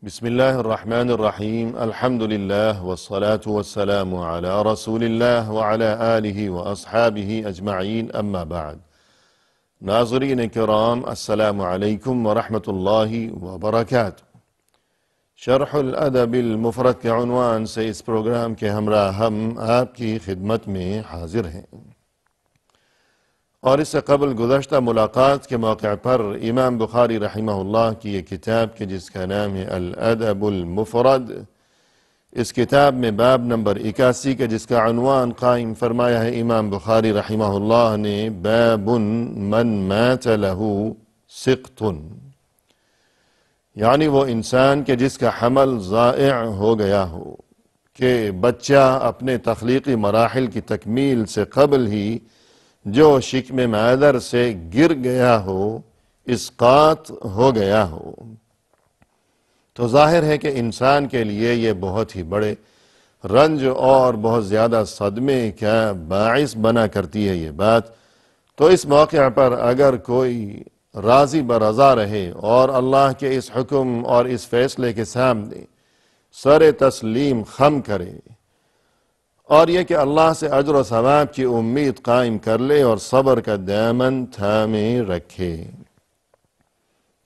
بسم الله الرحمن الرحيم الحمد لله والصلاة والسلام على رسول الله وعلى آله وأصحابه أجمعين أما بعد ناظرین کرام السلام علیکم ورحمۃ اللہ وبرکاتہ۔ شرح الادب المفرد کے عنوان سے اس پروگرام کے ہمراہ ہم آپ کی خدمت میں حاضر ہیں، اور اس سے قبل گزشتہ ملاقات کے موقع پر امام بخاری رحمہ اللہ کی یہ کتاب کہ جس کا نام ہے الادب المفرد، اس کتاب میں باب نمبر 81 کے جس کا عنوان قائم فرمایا ہے امام بخاری رحمہ اللہ نے باب من مات له سقط، یعنی وہ انسان کہ جس کا حمل ضائع ہو گیا ہو، کہ بچہ اپنے تخلیقی مراحل کی تکمیل سے قبل ہی جو شکم مادر سے گر گیا ہو، اسقاط ہو گیا ہو، تو ظاہر ہے کہ انسان کے لیے یہ بہت ہی بڑے رنج اور بہت زیادہ صدمے کا باعث بنا کرتی ہے یہ بات۔ تو اس موقع پر اگر کوئی راضی برضا رہے اور اللہ کے اس حکم اور اس فیصلے کے سامنے سر تسلیم خم کرے، اور یہ کہ اللہ سے اجر و ثواب کی امید قائم کر لے اور صبر کا دامن تھامے رکھے،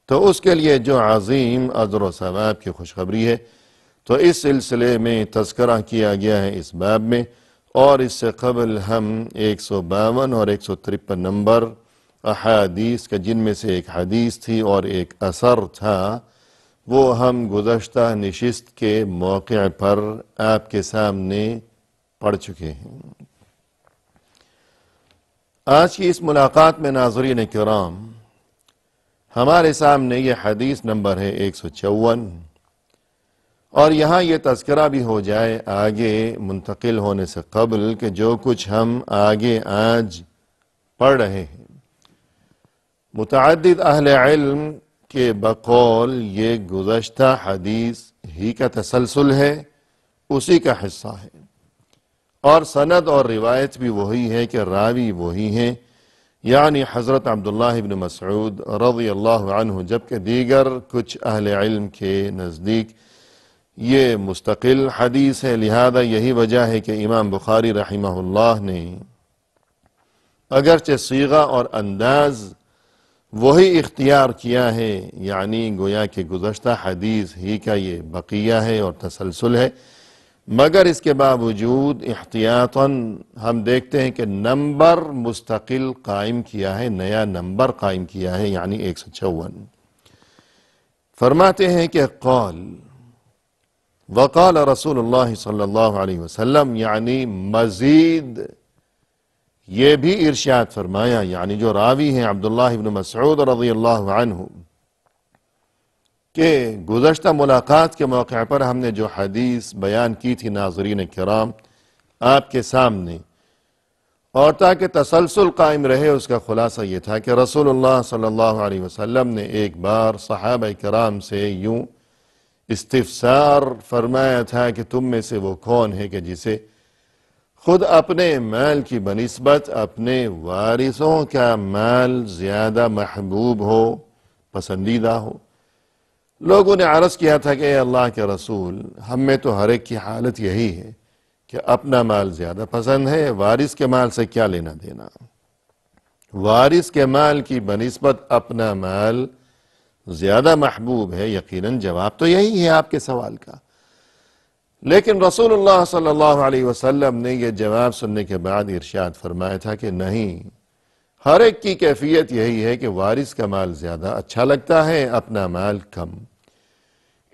تو اس کے لیے جو عظیم اجر و ثواب کی خوشخبری ہے۔ تو اس سلسلے میں تذکرہ کیا گیا ہے اس باب میں، اور اس سے قبل ہم 152 اور 153 نمبر احادیث کا، جن میں سے ایک حدیث تھی اور ایک اثر تھا، وہ ہم گزشتہ نشست کے موقع پر آپ کے سامنے پڑھ چکے ہیں۔ آج کی اس ملاقات میں ناظرین کرام ہمارے سامنے یہ حدیث نمبر ہے 154، اور یہاں یہ تذکرہ بھی ہو جائے آگے منتقل ہونے سے قبل کہ جو کچھ ہم آگے آج پڑھ رہے ہیں، متعدد اہل علم کے بقول یہ گزشتہ حدیث ہی کا تسلسل ہے، اسی کا حصہ ہے، اور سند اور روایت بھی وہی ہے کہ راوی وہی ہیں، یعنی حضرت عبداللہ ابن مسعود رضی اللہ عنہ، جبکہ دیگر کچھ اہل علم کے نزدیک یہ مستقل حدیث ہے۔ لہذا یہی وجہ ہے کہ امام بخاری رحمہ اللہ نے اگرچہ صیغہ اور انداز وہی اختیار کیا ہے، یعنی گویا کہ گزشتہ حدیث ہی کا یہ بقیہ ہے اور تسلسل ہے، مگر اس کے باوجود احتیاطاً ہم دیکھتے ہیں کہ نمبر مستقل قائم کیا ہے، نیا نمبر قائم کیا ہے، یعنی 154۔ فرماتے ہیں کہ قال وقال رسول اللہ صلی اللہ علیہ وسلم، یعنی مزید یہ بھی ارشاد فرمایا، یعنی جو راوی ہیں عبداللہ ابن مسعود رضی اللہ عنہ، کہ گزشتہ ملاقات کے موقع پر ہم نے جو حدیث بیان کی تھی ناظرین کرام آپ کے سامنے، اور تاکہ تسلسل قائم رہے، اس کا خلاصہ یہ تھا کہ رسول اللہ صلی اللہ علیہ وسلم نے ایک بار صحابہ کرام سے یوں استفسار فرمایا تھا کہ تم میں سے وہ کون ہے کہ جسے خود اپنے مال کی بنسبت اپنے وارثوں کا مال زیادہ محبوب ہو، پسندیدہ ہو؟ لوگوں نے عرض کیا تھا کہ اے اللہ کے رسول، ہم میں تو ہر ایک کی حالت یہی ہے کہ اپنا مال زیادہ پسند ہے، وارث کے مال سے کیا لینا دینا؟ وارث کے مال کی بنسبت اپنا مال زیادہ محبوب ہے، یقیناً جواب تو یہی ہے آپ کے سوال کا۔ لیکن رسول اللہ صلی اللہ علیہ وسلم نے یہ جواب سننے کے بعد ارشاد فرمایا تھا کہ نہیں، ہر ایک کی کیفیت یہی ہے کہ وارث کا مال زیادہ اچھا لگتا ہے، اپنا مال کم،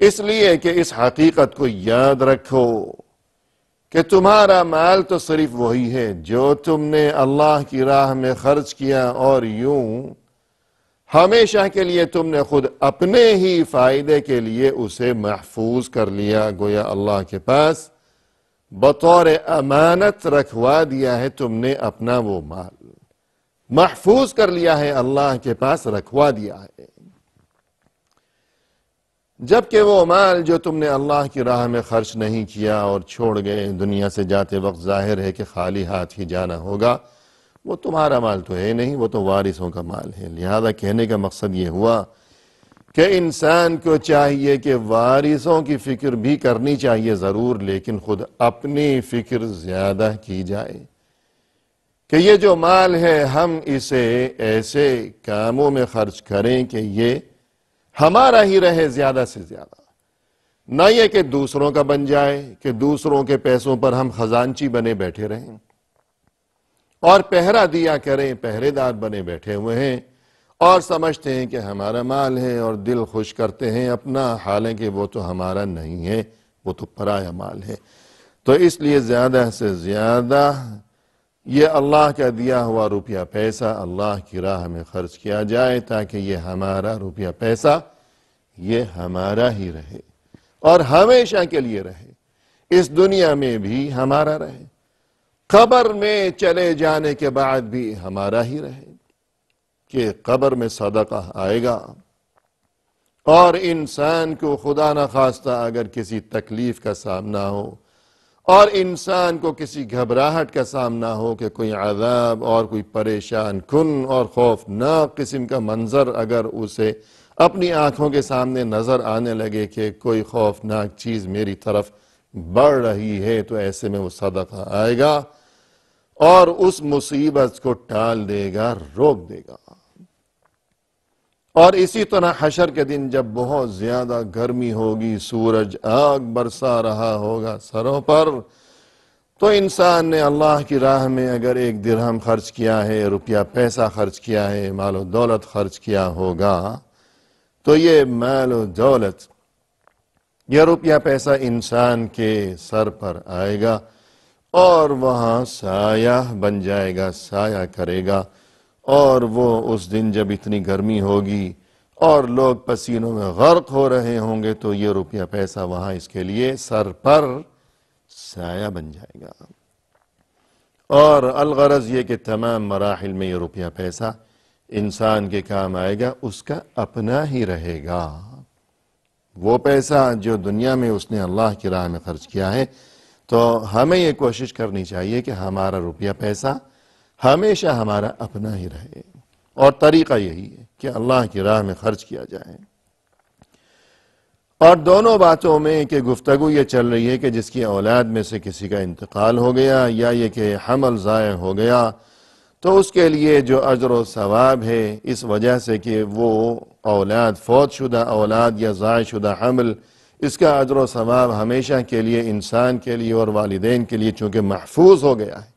اس لیے کہ اس حقیقت کو یاد رکھو کہ تمہارا مال تو صرف وہی ہے جو تم نے اللہ کی راہ میں خرچ کیا، اور یوں ہمیشہ کے لیے تم نے خود اپنے ہی فائدے کے لیے اسے محفوظ کر لیا، گویا اللہ کے پاس بطور امانت رکھوا دیا ہے تم نے اپنا وہ مال، محفوظ کر لیا ہے، اللہ کے پاس رکھوا دیا ہے، جبکہ وہ مال جو تم نے اللہ کی راہ میں خرچ نہیں کیا اور چھوڑ گئے، دنیا سے جاتے وقت ظاہر ہے کہ خالی ہاتھ ہی جانا ہوگا، وہ تمہارا مال تو ہے نہیں، وہ تو وارثوں کا مال ہے۔ لہذا کہنے کا مقصد یہ ہوا کہ انسان کو چاہیے کہ وارثوں کی فکر بھی کرنی چاہیے ضرور، لیکن خود اپنی فکر زیادہ کی جائے کہ یہ جو مال ہے ہم اسے ایسے کاموں میں خرچ کریں کہ یہ ہمارا ہی رہے زیادہ سے زیادہ، نہ یہ کہ دوسروں کا بن جائے، کہ دوسروں کے پیسوں پر ہم خزانچی بنے بیٹھے رہیں اور پہرا دیا کریں، پہرے دار بنے بیٹھے ہوئے ہیں اور سمجھتے ہیں کہ ہمارا مال ہے اور دل خوش کرتے ہیں اپنا، حالانکہ وہ تو ہمارا نہیں ہے، وہ تو پرایا مال ہے۔ تو اس لیے زیادہ سے زیادہ یہ اللہ کا دیا ہوا روپیہ پیسہ اللہ کی راہ میں خرچ کیا جائے تاکہ یہ ہمارا روپیہ پیسہ یہ ہمارا ہی رہے اور ہمیشہ کے لیے رہے، اس دنیا میں بھی ہمارا رہے، قبر میں چلے جانے کے بعد بھی ہمارا ہی رہے، کہ قبر میں صدقہ آئے گا اور انسان کو خدا نخواستہ اگر کسی تکلیف کا سامنا ہو اور انسان کو کسی گھبراہٹ کا سامنا ہو کہ کوئی عذاب اور کوئی پریشان کن اور خوفناک قسم کا منظر اگر اسے اپنی آنکھوں کے سامنے نظر آنے لگے کہ کوئی خوفناک چیز میری طرف بڑھ رہی ہے، تو ایسے میں وہ صدقہ آئے گا اور اس مصیبت کو ٹال دے گا، روک دے گا۔ اور اسی طرح حشر کے دن جب بہت زیادہ گرمی ہوگی، سورج آگ برسا رہا ہوگا سروں پر، تو انسان نے اللہ کی راہ میں اگر 1 درہم خرچ کیا ہے، روپیہ پیسہ خرچ کیا ہے، مال و دولت خرچ کیا ہوگا، تو یہ مال و دولت، یہ روپیہ پیسہ انسان کے سر پر آئے گا اور وہاں سایہ بن جائے گا، سایہ کرے گا، اور وہ اس دن جب اتنی گرمی ہوگی اور لوگ پسینوں میں غرق ہو رہے ہوں گے تو یہ روپیہ پیسہ وہاں اس کے لیے سر پر سایہ بن جائے گا۔ اور الغرض یہ کہ تمام مراحل میں یہ روپیہ پیسہ انسان کے کام آئے گا، اس کا اپنا ہی رہے گا۔ وہ پیسہ جو دنیا میں اس نے اللہ کی راہ میں خرچ کیا ہے، تو ہمیں یہ کوشش کرنی چاہیے کہ ہمارا روپیہ پیسہ ہمیشہ ہمارا اپنا ہی رہے، اور طریقہ یہی ہے کہ اللہ کی راہ میں خرچ کیا جائے۔ اور دونوں باتوں میں کہ گفتگو یہ چل رہی ہے کہ جس کی اولاد میں سے کسی کا انتقال ہو گیا یا یہ کہ حمل ضائع ہو گیا، تو اس کے لیے جو اجر و ثواب ہے اس وجہ سے کہ وہ اولاد، فوت شدہ اولاد یا ضائع شدہ حمل، اس کا اجر و ثواب ہمیشہ کے لیے انسان کے لیے اور والدین کے لیے چونکہ محفوظ ہو گیا ہے،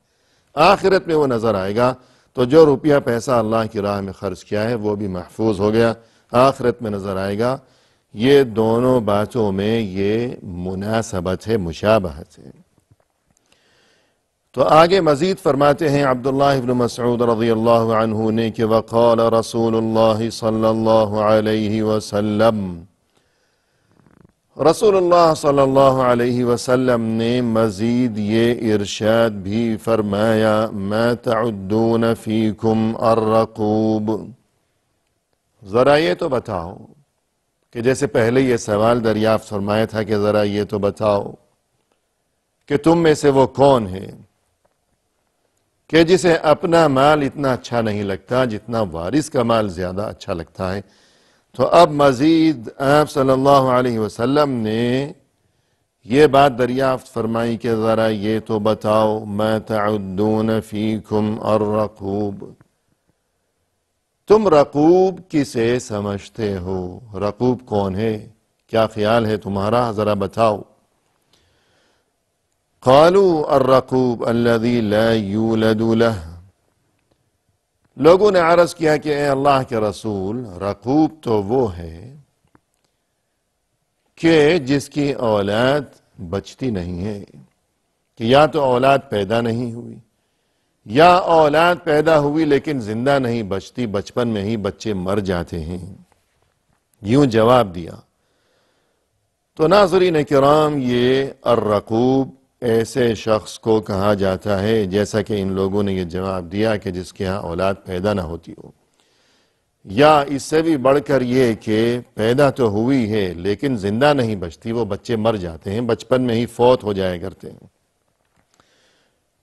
آخرت میں وہ نظر آئے گا۔ تو جو روپیہ پیسہ اللہ کی راہ میں خرچ کیا ہے وہ بھی محفوظ ہو گیا، آخرت میں نظر آئے گا۔ یہ دونوں باتوں میں یہ مناسبت ہے، مشابہت ہے۔ تو آگے مزید فرماتے ہیں عبداللہ ابن مسعود رضی اللہ عنہ نے کہ وقال رسول اللہ صلی اللہ علیہ وسلم، رسول اللہ صلی اللہ علیہ وسلم نے مزید یہ ارشاد بھی فرمایا، ما تعدون فیکم الرقوب، ذرا یہ تو بتاؤ کہ جیسے پہلے یہ سوال دریافت فرمایا تھا کہ ذرا یہ تو بتاؤ کہ تم میں سے وہ کون ہے کہ جسے اپنا مال اتنا اچھا نہیں لگتا جتنا وارث کا مال زیادہ اچھا لگتا ہے۔ تو اب مزید آپ صلی اللہ علیہ وسلم نے یہ بات دریافت فرمائی کہ ذرا یہ تو بتاؤ، ما تعدون فیکم الرقوب، تم رقوب کسے سمجھتے ہو؟ رقوب کون ہے؟ کیا خیال ہے تمہارا؟ ذرا بتاؤ۔ قالوا الرقوب الذي لا يولد له، لوگوں نے عرض کیا کہ اے اللہ کے رسول، رقوب تو وہ ہے کہ جس کی اولاد بچتی نہیں ہے، کہ یا تو اولاد پیدا نہیں ہوئی یا اولاد پیدا ہوئی لیکن زندہ نہیں بچتی، بچپن میں ہی بچے مر جاتے ہیں۔ یوں جواب دیا۔ تو ناظرین کرام، یہ الرقوب ایسے شخص کو کہا جاتا ہے جیسا کہ ان لوگوں نے یہ جواب دیا کہ جس کے ہاں اولاد پیدا نہ ہوتی ہو، یا اس سے بھی بڑھ کر یہ کہ پیدا تو ہوئی ہے لیکن زندہ نہیں بچتی، وہ بچے مر جاتے ہیں، بچپن میں ہی فوت ہو جایا کرتے ہیں۔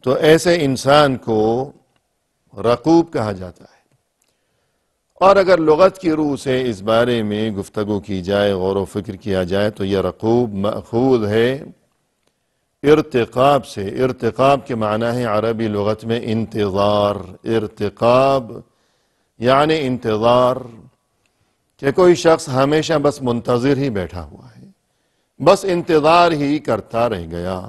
تو ایسے انسان کو رقوب کہا جاتا ہے۔ اور اگر لغت کی روح سے اس بارے میں گفتگو کی جائے، غور و فکر کیا جائے، تو یہ رقوب مأخوذ ہے ارتقاب سے۔ ارتقاب کے معنی ہے عربی لغت میں انتظار۔ ارتقاب یعنی انتظار، کہ کوئی شخص ہمیشہ بس منتظر ہی بیٹھا ہوا ہے، بس انتظار ہی کرتا رہ گیا۔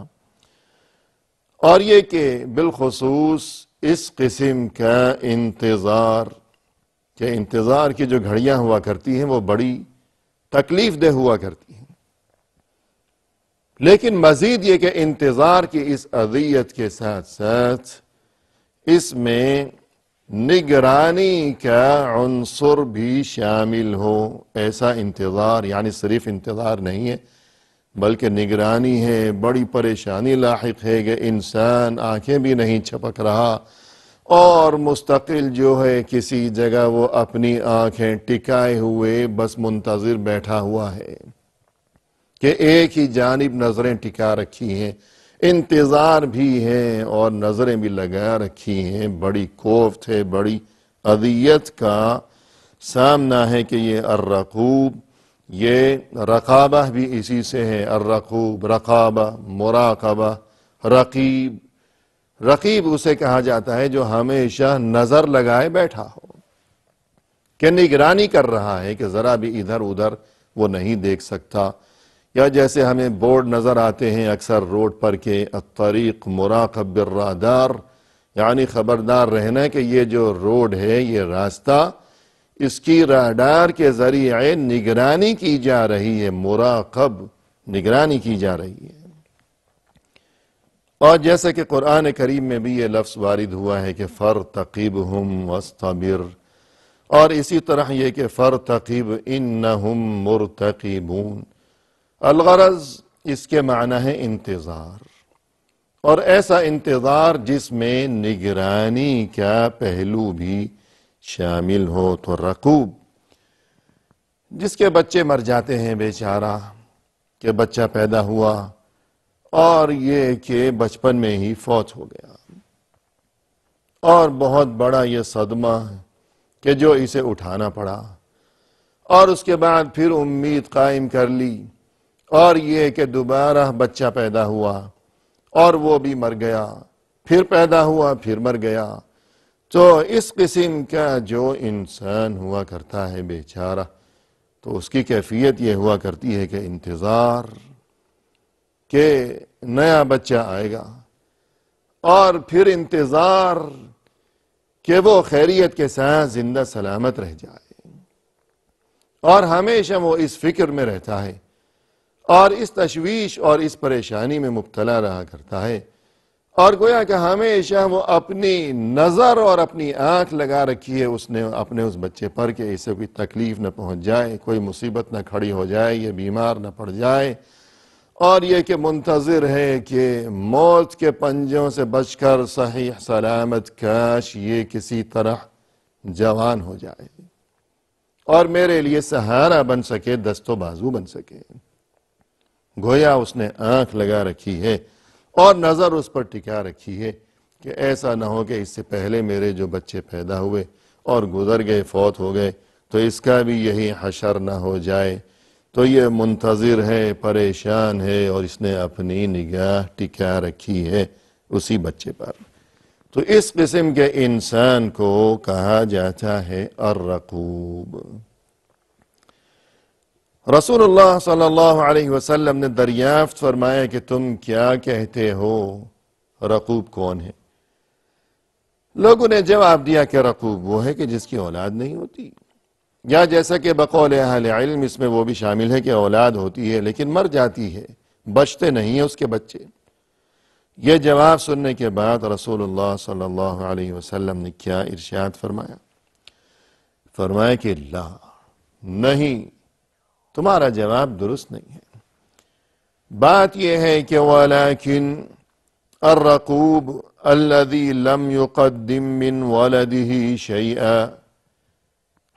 اور یہ کہ بالخصوص اس قسم کا انتظار، کہ انتظار کی جو گھڑیاں ہوا کرتی ہیں وہ بڑی تکلیف دہ ہوا کرتی ہیں، لیکن مزید یہ کہ انتظار کی اس اذیت کے ساتھ ساتھ اس میں نگرانی کا عنصر بھی شامل ہو۔ ایسا انتظار یعنی صرف انتظار نہیں ہے، بلکہ نگرانی ہے، بڑی پریشانی لاحق ہے کہ انسان آنکھیں بھی نہیں چھپک رہا اور مستقل جو ہے کسی جگہ وہ اپنی آنکھیں ٹکائے ہوئے بس منتظر بیٹھا ہوا ہے، کہ ایک ہی جانب نظریں ٹکا رکھی ہیں، انتظار بھی ہے اور نظریں بھی لگا رکھی ہیں۔ بڑی کوفت ہے، بڑی اذیت کا سامنا ہے کہ یہ الرقوب، یہ رقابہ بھی اسی سے ہے۔ الرقوب، رقابہ، مراقبہ، رقیب۔ رقیب اسے کہا جاتا ہے جو ہمیشہ نظر لگائے بیٹھا ہو، کہ نگرانی کر رہا ہے کہ ذرا بھی ادھر ادھر وہ نہیں دیکھ سکتا۔ یا جیسے ہمیں بورڈ نظر آتے ہیں اکثر روڈ پر کہ الطریق مراقب بالرادار، یعنی خبردار رہنا کہ یہ جو روڈ ہے، یہ راستہ، اس کی راڈار کے ذریعے نگرانی کی جا رہی ہے، مراقب، نگرانی کی جا رہی ہے۔ اور جیسے کہ قرآن کریم میں بھی یہ لفظ وارد ہوا ہے کہ فَارْتَقِبْهُمْ وَاسْتَبِرْ، اور اسی طرح یہ کہ فَارْتَقِبْ إِنَّهُمْ مُرْتَقِبُونَ۔ الغرض اس کے معنی ہے انتظار، اور ایسا انتظار جس میں نگرانی کا پہلو بھی شامل ہو۔ تو رقوب، جس کے بچے مر جاتے ہیں بیچارہ، کہ بچہ پیدا ہوا اور یہ کہ بچپن میں ہی فوت ہو گیا، اور بہت بڑا یہ صدمہ ہے کہ جو اسے اٹھانا پڑا، اور اس کے بعد پھر امید قائم کر لی، اور یہ کہ دوبارہ بچہ پیدا ہوا اور وہ بھی مر گیا، پھر پیدا ہوا پھر مر گیا۔ تو اس قسم کا جو انسان ہوا کرتا ہے بیچارہ، تو اس کی کیفیت یہ ہوا کرتی ہے کہ انتظار کہ نیا بچہ آئے گا، اور پھر انتظار کہ وہ خیریت کے ساتھ زندہ سلامت رہ جائے، اور ہمیشہ وہ اس فکر میں رہتا ہے اور اس تشویش اور اس پریشانی میں مبتلا رہا کرتا ہے، اور گویا کہ ہمیشہ وہ اپنی نظر اور اپنی آنکھ لگا رکھی ہے اس نے اپنے اس بچے پر کہ اسے کوئی تکلیف نہ پہنچ جائے، کوئی مصیبت نہ کھڑی ہو جائے، یہ بیمار نہ پڑ جائے، اور یہ کہ منتظر ہے کہ موت کے پنجوں سے بچ کر صحیح سلامت کاش یہ کسی طرح جوان ہو جائے اور میرے لیے سہارا بن سکے، دست و بازو بن سکے۔ گویا اس نے آنکھ لگا رکھی ہے اور نظر اس پر ٹکا رکھی ہے کہ ایسا نہ ہو کہ اس سے پہلے میرے جو بچے پیدا ہوئے اور گزر گئے، فوت ہو گئے، تو اس کا بھی یہی حشر نہ ہو جائے۔ تو یہ منتظر ہے، پریشان ہے، اور اس نے اپنی نگاہ ٹکا رکھی ہے اسی بچے پر۔ تو اس قسم کے انسان کو کہا جاتا ہے الرقوب۔ رسول اللہ صلی اللہ علیہ وسلم نے دریافت فرمایا کہ تم کیا کہتے ہو، رقوب کون ہے؟ لوگوں نے جواب دیا کہ رقوب وہ ہے کہ جس کی اولاد نہیں ہوتی، یا جیسا کہ بقول اہل علم اس میں وہ بھی شامل ہے کہ اولاد ہوتی ہے لیکن مر جاتی ہے، بچتے نہیں ہیں اس کے بچے۔ یہ جواب سننے کے بعد رسول اللہ صلی اللہ علیہ وسلم نے کیا ارشاد فرمایا؟ فرمایا کہ لا، نہیں، تمہارا جواب درست نہیں ہے۔ بات یہ ہے کہ وَلَكِنْ الرَّقُوبُ الَّذِي لَمْ يُقَدِّمْ مِنْ وَلَدِهِ شَيْئًا،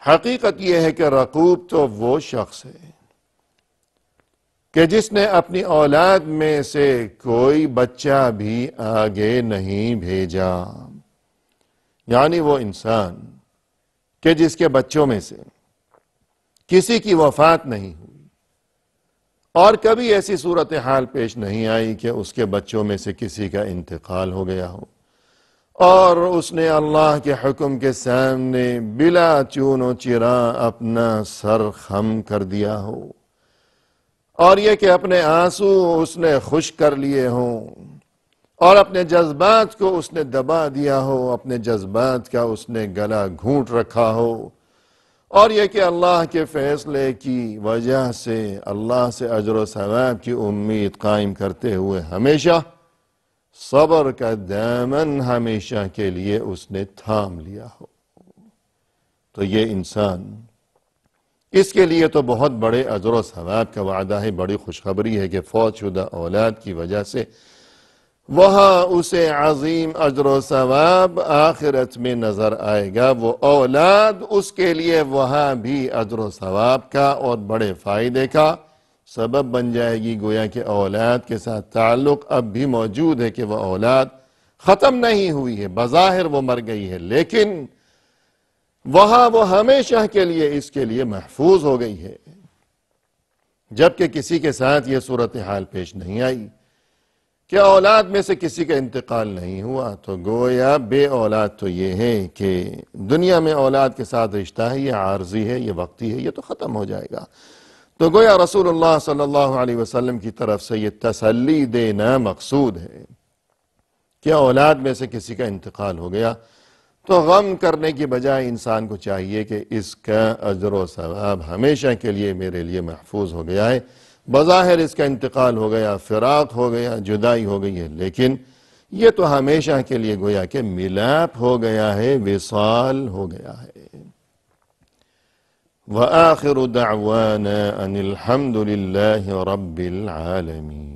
حقیقت یہ ہے کہ رقوب تو وہ شخص ہے کہ جس نے اپنی اولاد میں سے کوئی بچہ بھی آگے نہیں بھیجا، یعنی وہ انسان کہ جس کے بچوں میں سے کسی کی وفات نہیں ہوئی اور کبھی ایسی صورتحال پیش نہیں آئی کہ اس کے بچوں میں سے کسی کا انتقال ہو گیا ہو اور اس نے اللہ کے حکم کے سامنے بلا چون و چراغ اپنا سر خم کر دیا ہو، اور یہ کہ اپنے آنسو اس نے خشک کر لیے ہوں اور اپنے جذبات کو اس نے دبا دیا ہو، اپنے جذبات کا اس نے گلا گھونٹ رکھا ہو، اور یہ کہ اللہ کے فیصلے کی وجہ سے اللہ سے اجر و ثواب کی امید قائم کرتے ہوئے ہمیشہ صبر کا دامن ہمیشہ کے لیے اس نے تھام لیا ہو، تو یہ انسان، اس کے لیے تو بہت بڑے اجر و ثواب کا وعدہ ہے، بڑی خوشخبری ہے کہ فوت شدہ اولاد کی وجہ سے وہاں اسے عظیم اجر و ثواب آخرت میں نظر آئے گا۔ وہ اولاد اس کے لیے وہاں بھی اجر و ثواب کا اور بڑے فائدے کا سبب بن جائے گی، گویا کہ اولاد کے ساتھ تعلق اب بھی موجود ہے کہ وہ اولاد ختم نہیں ہوئی ہے، بظاہر وہ مر گئی ہے لیکن وہاں وہ ہمیشہ کے لیے اس کے لیے محفوظ ہو گئی ہے، جبکہ کسی کے ساتھ یہ صورتحال پیش نہیں آئی کہ اولاد میں سے کسی کا انتقال نہیں ہوا، تو گویا بے اولاد تو یہ ہے کہ دنیا میں اولاد کے ساتھ رشتہ ہے، یہ عارضی ہے، یہ وقتی ہے، یہ تو ختم ہو جائے گا۔ تو گویا رسول اللہ صلی اللہ علیہ وسلم کی طرف سے یہ تسلی دینا مقصود ہے کہ اولاد میں سے کسی کا انتقال ہو گیا تو غم کرنے کی بجائے انسان کو چاہیے کہ اس کا اجر و ثواب ہمیشہ کے لیے میرے لیے محفوظ ہو گیا ہے۔ بظاہر اس کا انتقال ہو گیا، فراق ہو گیا، جدائی ہو گئی ہے، لیکن یہ تو ہمیشہ کے لیے گویا کہ ملاپ ہو گیا ہے، وصال ہو گیا ہے۔ وآخر دعوانا ان الحمد للہ رب العالمین۔